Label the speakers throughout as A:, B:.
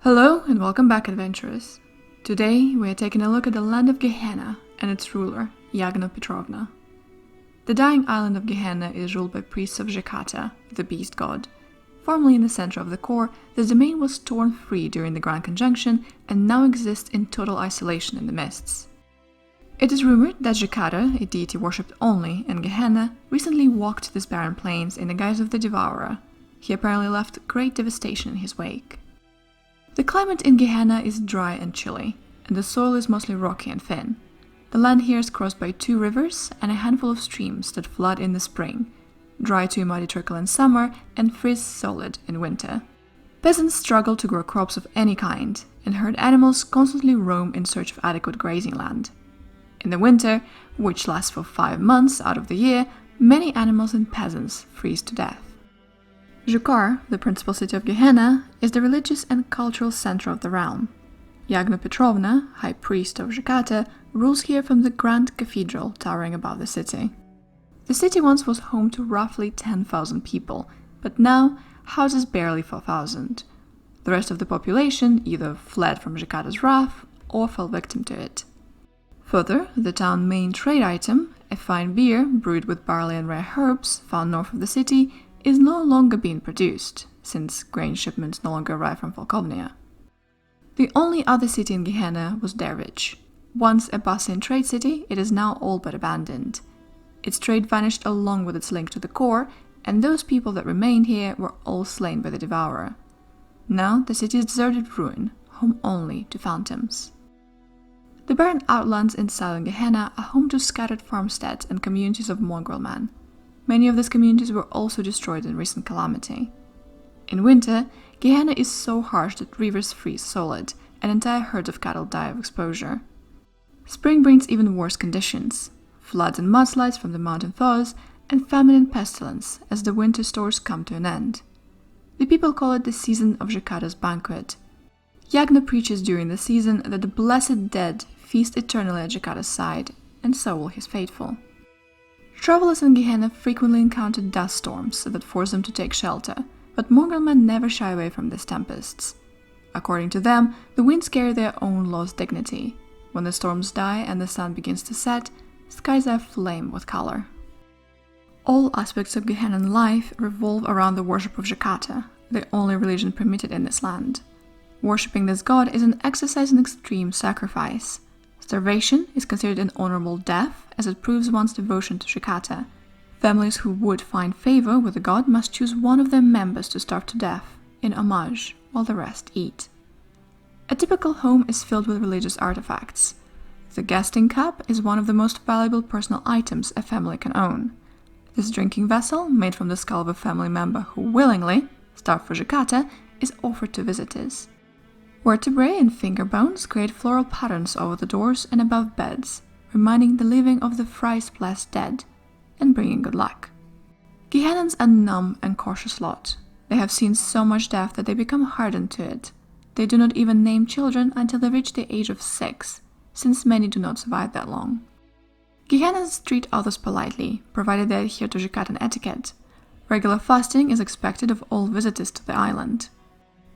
A: Hello and welcome back, adventurers. Today we are taking a look at the land of Gehenna and its ruler, Yagna Petrovna. The dying island of Gehenna is ruled by priests of Zhakata, the beast god. Formerly in the center of the core, the domain was torn free during the Grand Conjunction and now exists in total isolation in the mists. It is rumored that Zhakata, a deity worshipped only in Gehenna, recently walked this barren plains in the guise of the Devourer. He apparently left great devastation in his wake. The climate in Gehenna is dry and chilly, and the soil is mostly rocky and thin. The land here is crossed by 2 rivers and a handful of streams that flood in the spring, dry to a muddy trickle in summer, and freeze solid in winter. Peasants struggle to grow crops of any kind, and herd animals constantly roam in search of adequate grazing land. In the winter, which lasts for 5 months out of the year, many animals and peasants freeze to death. Jakarta, the principal city of Gehenna, is the religious and cultural center of the realm. Yagna Petrovna, high priest of Zhakata, rules here from the grand cathedral towering above the city. The city once was home to roughly 10,000 people, but now houses barely 4,000. The rest of the population either fled from Zhakata's wrath or fell victim to it. Further, the town's main trade item, a fine beer brewed with barley and rare herbs found north of the city, is no longer being produced, since grain shipments no longer arrive from Volkovnia. The only other city in Gehenna was Dervich. Once a bustling trade city, it is now all but abandoned. Its trade vanished along with its link to the core, and those people that remained here were all slain by the Devourer. Now the city is deserted ruin, home only to phantoms. The barren outlands in southern Gehenna are home to scattered farmsteads and communities of mongrel men. Many of these communities were also destroyed in recent calamity. In winter, Gehenna is so harsh that rivers freeze solid, and entire herds of cattle die of exposure. Spring brings even worse conditions: floods and mudslides from the mountain thaws, and famine and pestilence as the winter stores come to an end. The people call it the season of Zhakata's Banquet. Yagna preaches during the season that the blessed dead feast eternally at Zhakata's side, and so will his faithful. Travelers in Gehenna frequently encounter dust storms that force them to take shelter, but mongrel men never shy away from these tempests. According to them, the winds carry their own lost dignity. When the storms die and the sun begins to set, skies are aflame with color. All aspects of Gehennan life revolve around the worship of Zhakata, the only religion permitted in this land. Worshipping this god is an exercise in extreme sacrifice. Starvation is considered an honorable death, as it proves one's devotion to Zhakata. Families who would find favor with the god must choose one of their members to starve to death, in homage, while the rest eat. A typical home is filled with religious artifacts. The guesting cup is one of the most valuable personal items a family can own. This drinking vessel, made from the skull of a family member who willingly starved for Zhakata, is offered to visitors. Vertebrae and finger bones create floral patterns over the doors and above beds, reminding the living of the thrice blessed dead, and bringing good luck. Gehennans are numb and cautious lot. They have seen so much death that they become hardened to it. They do not even name children until they reach the age of 6, since many do not survive that long. Gehennans treat others politely, provided they adhere to Zhakatan etiquette. Regular fasting is expected of all visitors to the island.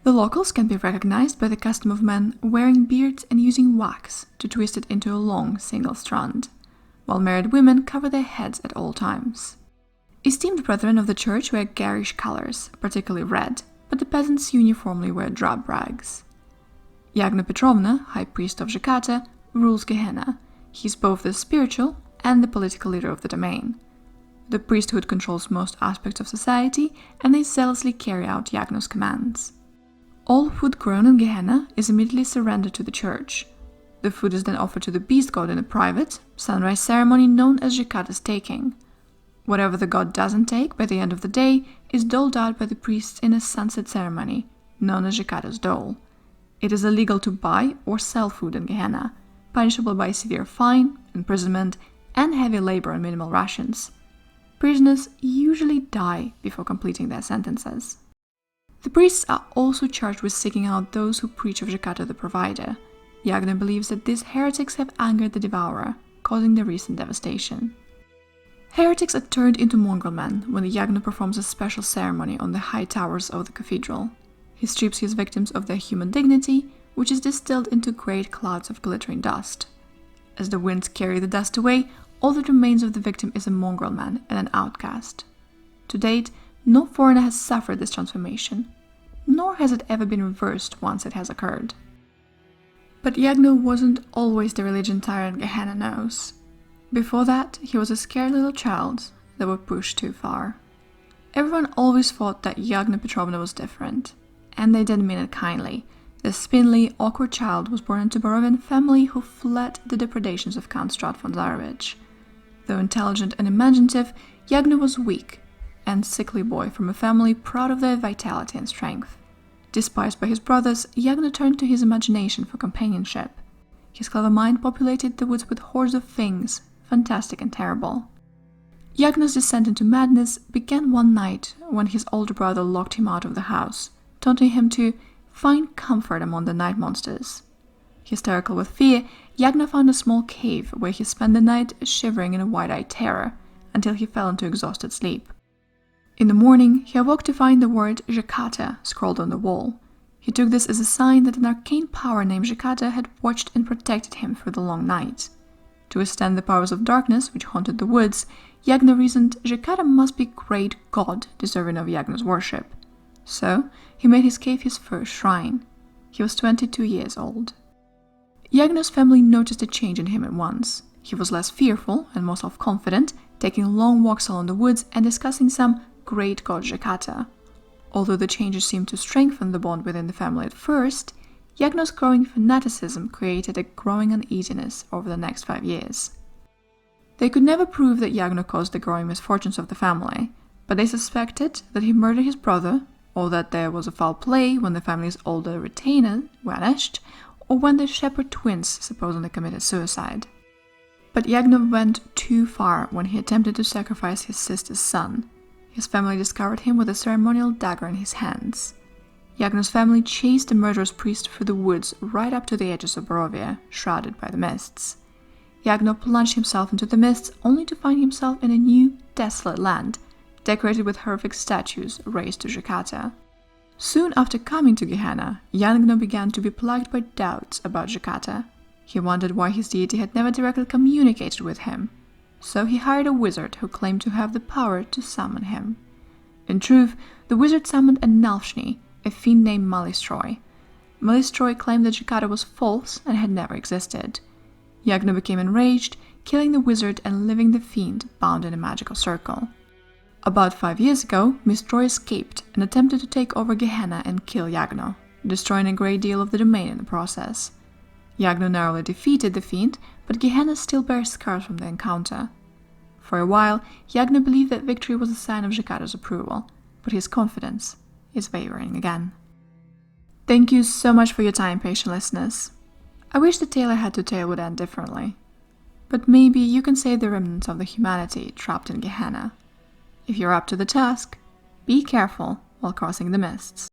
A: The locals can be recognized by the custom of men wearing beards and using wax to twist it into a long single strand, while married women cover their heads at all times. Esteemed brethren of the church wear garish colors, particularly red, but the peasants uniformly wear drab rags. Yagna Petrovna, high priest of Zhakata, rules Gehenna. He is both the spiritual and the political leader of the domain. The priesthood controls most aspects of society, and they zealously carry out Yagna's commands. All food grown in Gehenna is immediately surrendered to the church. The food is then offered to the beast god in a private, sunrise ceremony known as Zhakata's taking. Whatever the god doesn't take by the end of the day is doled out by the priests in a sunset ceremony, known as Zhakata's dole. It is illegal to buy or sell food in Gehenna, punishable by a severe fine, imprisonment, and heavy labor on minimal rations. Prisoners usually die before completing their sentences. The priests are also charged with seeking out those who preach of Zhakata the provider. Yagna believes that these heretics have angered the Devourer, causing the recent devastation. Heretics are turned into mongrel men when the Yagna performs a special ceremony on the high towers of the cathedral. He strips his victims of their human dignity, which is distilled into great clouds of glittering dust. As the winds carry the dust away, all that remains of the victim is a mongrel man and an outcast. To date, no foreigner has suffered this transformation, nor has it ever been reversed once it has occurred. But Yagna wasn't always the religion tyrant Gehenna knows. Before that, he was a scared little child that was pushed too far. Everyone always thought that Yagna Petrovna was different, and they didn't mean it kindly. The spindly, awkward child was born into a Barovian family who fled the depredations of Count Strat von Tsarevich. Though intelligent and imaginative, Yagna was weak and sickly boy from a family proud of their vitality and strength. Despised by his brothers, Yagna turned to his imagination for companionship. His clever mind populated the woods with hordes of things, fantastic and terrible. Yagna's descent into madness began one night when his older brother locked him out of the house, taunting him to find comfort among the night monsters. Hysterical with fear, Yagna found a small cave where he spent the night shivering in a wide-eyed terror until he fell into exhausted sleep. In the morning, he awoke to find the word Zhakata scrawled on the wall. He took this as a sign that an arcane power named Zhakata had watched and protected him through the long night. To withstand the powers of darkness which haunted the woods, Yagna reasoned Zhakata must be a great god deserving of Yagna's worship. So, he made his cave his first shrine. He was 22 years old. Yagna's family noticed a change in him at once. He was less fearful and more self-confident, taking long walks along the woods and discussing some great god Zhakata. Although the changes seemed to strengthen the bond within the family at first, Yagna's growing fanaticism created a growing uneasiness over the next 5 years. They could never prove that Yagna caused the growing misfortunes of the family, but they suspected that he murdered his brother, or that there was a foul play when the family's older retainer vanished, or when the shepherd twins supposedly committed suicide. But Yagna went too far when he attempted to sacrifice his sister's son. His family discovered him with a ceremonial dagger in his hands. Yagna's family chased the murderous priest through the woods right up to the edges of Barovia, shrouded by the mists. Yagna plunged himself into the mists only to find himself in a new, desolate land, decorated with horrific statues raised to Jakarta. Soon after coming to Gehenna, Yagna began to be plagued by doubts about Jakarta. He wondered why his deity had never directly communicated with him. So he hired a wizard who claimed to have the power to summon him. In truth, the wizard summoned a Nalfshni, a fiend named Malistroy. Malistroy claimed that Jakarta was false and had never existed. Yagna became enraged, killing the wizard and leaving the fiend bound in a magical circle. About 5 years ago, Malistroy escaped and attempted to take over Gehenna and kill Yagna, destroying a great deal of the domain in the process. Yagna narrowly defeated the fiend, but Gehenna still bears scars from the encounter. For a while, Yagna believed that victory was a sign of Jakata's approval, but his confidence is wavering again. Thank you so much for your time, patient listeners. I wish the tale I had to tell would end differently. But maybe you can save the remnants of the humanity trapped in Gehenna. If you're up to the task, be careful while crossing the mists.